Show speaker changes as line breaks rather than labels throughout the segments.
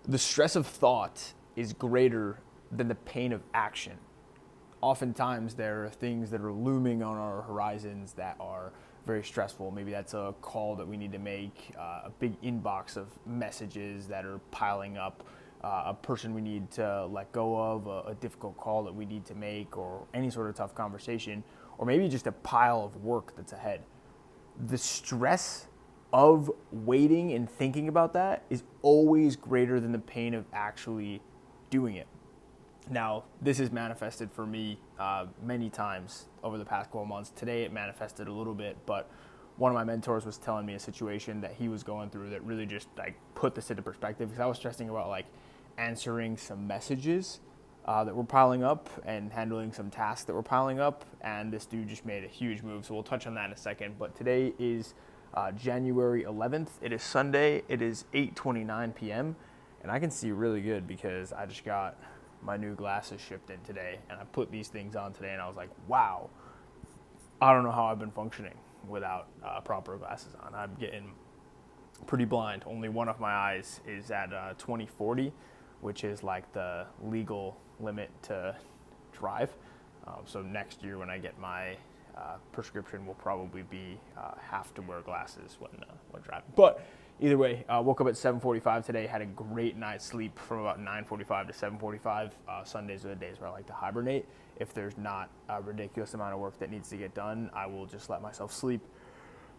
The stress of thought is greater than the pain of action. Oftentimes, there are things that are looming on our horizons that are very stressful. Maybe that's a call that we need to make, a big inbox of messages that are piling up, a person we need to let go of, a difficult call that we need to make, or any sort of tough conversation, or maybe just a pile of work that's ahead. The stress of waiting and thinking about that is always greater than the pain of actually doing it. Now, this is manifested for me many times over the past 12 months. Today it manifested a little bit, but one of my mentors was telling me a situation that he was going through that really just like put this into perspective, because I was stressing about like answering some messages that were piling up and handling some tasks that were piling up, and this dude just made a huge move. So we'll touch on that in a second. But today is January 11th. It is Sunday. It is 8:29 p.m. and I can see really good because I just got my new glasses shipped in today, and I put these things on today, and I was like, wow, I don't know how I've been functioning without proper glasses on. I'm getting pretty blind. Only one of my eyes is at 20/40, which is like the legal limit to drive. So next year when I get my prescription, will probably be have to wear glasses when driving. But either way, woke up at 7:45 today, had a great night's sleep from about 9:45 to 7:45. Sundays are the days where I like to hibernate. If there's not a ridiculous amount of work that needs to get done, I will just let myself sleep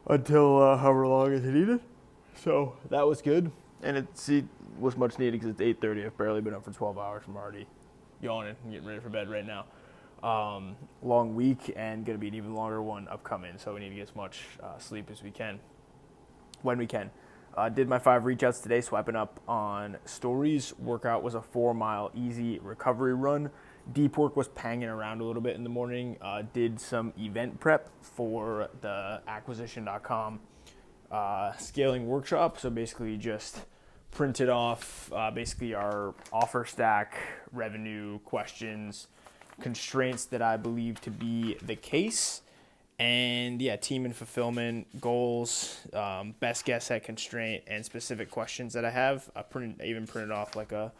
until however long is needed. So that was good. And it was much needed because it's 8:30. I've barely been up for 12 hours. I'm already yawning and getting ready for bed right now. Long week, and going to be an even longer one upcoming. So we need to get as much sleep as we can when we can. Did my 5 reach outs today, swiping up on stories. Workout was a 4-mile easy recovery run. Deep work was panging around a little bit in the morning. Did some event prep for the acquisition.com scaling workshop. So basically just printed off basically our offer stack, revenue questions, constraints that I believe to be the case, and team and fulfillment goals, best guess at constraint, and specific questions that I have. I even printed off like a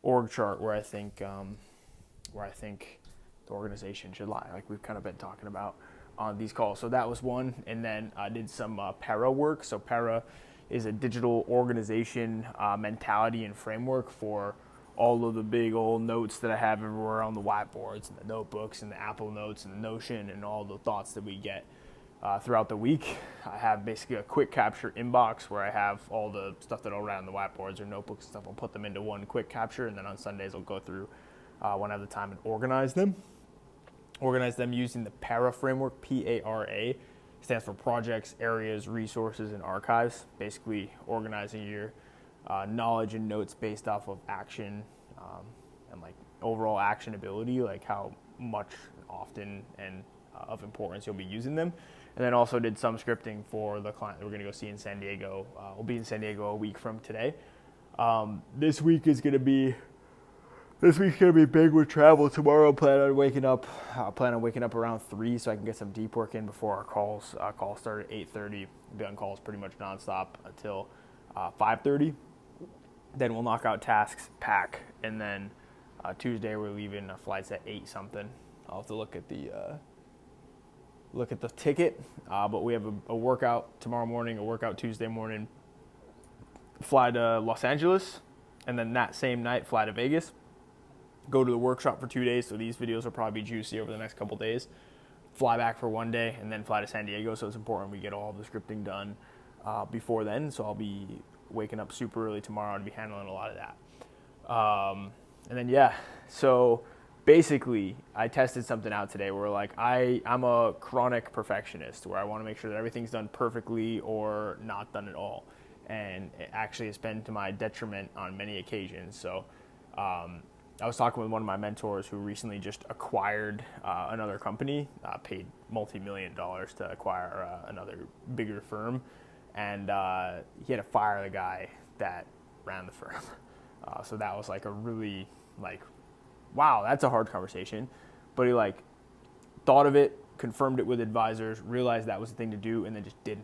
org chart where I think the organization should lie, like we've kind of been talking about on these calls. So that was one, and then I did some para work. So para is a digital organization mentality and framework for all of the big old notes that I have everywhere on the whiteboards and the notebooks and the Apple Notes and the Notion and all the thoughts that we get throughout the week. I have basically a quick capture inbox where I have all the stuff that I'll write on the whiteboards or notebooks and stuff. I'll put them into one quick capture, and then on Sundays I'll go through when I have the time and organize them. Organize them using the PARA framework. PARA stands for projects, areas, resources, and archives. Basically organizing your knowledge and notes based off of action and like overall actionability, like how much, often, and of importance you'll be using them. And then also did some scripting for the client that we're going to go see in San Diego. We'll be in San Diego a week from today. This week's going to be big with travel. Tomorrow I plan on waking up around 3 so I can get some deep work in before our calls. Calls start at 8:30. I'll be on calls pretty much nonstop until 5:30. Then we'll knock out tasks, pack, and then Tuesday we're leaving. Flight's at 8 something. I'll have to look at the ticket. But we have a workout tomorrow morning, a workout Tuesday morning. Fly to Los Angeles, and then that same night fly to Vegas. Go to the workshop for 2 days, so these videos will probably be juicy over the next couple days. Fly back for 1 day, and then fly to San Diego, so it's important we get all the scripting done before then. So I'll be waking up super early tomorrow to be handling a lot of that. And then, so basically I tested something out today where like I'm a chronic perfectionist where I want to make sure that everything's done perfectly or not done at all. And it actually has been to my detriment on many occasions. So I was talking with one of my mentors who recently just acquired another company, paid multi-million dollars to acquire another bigger firm, and he had to fire the guy that ran the firm. So that was like a really wow, that's a hard conversation. But he thought of it, confirmed it with advisors, realized that was the thing to do, and then just did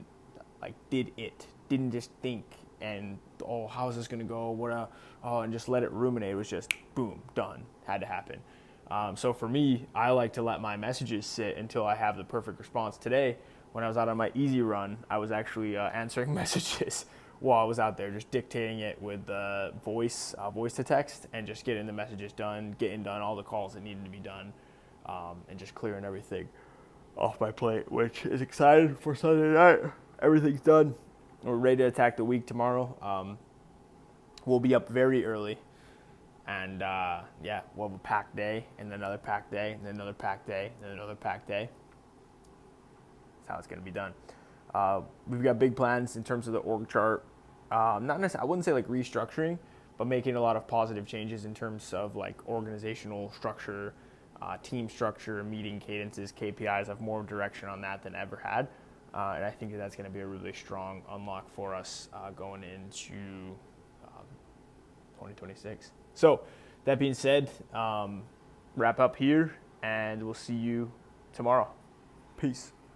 it. Didn't just think and oh, how is this going to go? And just let it ruminate. It was just boom, done. Had to happen. So for me, I like to let my messages sit until I have the perfect response. Today, when I was out on my easy run, I was actually answering messages while I was out there, just dictating it with voice to text, and just getting the messages done, getting done all the calls that needed to be done, and just clearing everything off my plate, which is exciting for Sunday night. Everything's done. We're ready to attack the week tomorrow. We'll be up very early. And we'll have a packed day, and then another packed day, and then another packed day, and then another packed day. That's how it's going to be done. We've got big plans in terms of the org chart. Not necessarily, I wouldn't say like restructuring, but making a lot of positive changes in terms of like organizational structure, team structure, meeting cadences, KPIs. I have more direction on that than I ever had. And I think that's going to be a really strong unlock for us going into 2026. So that being said, wrap up here, and we'll see you tomorrow. Peace.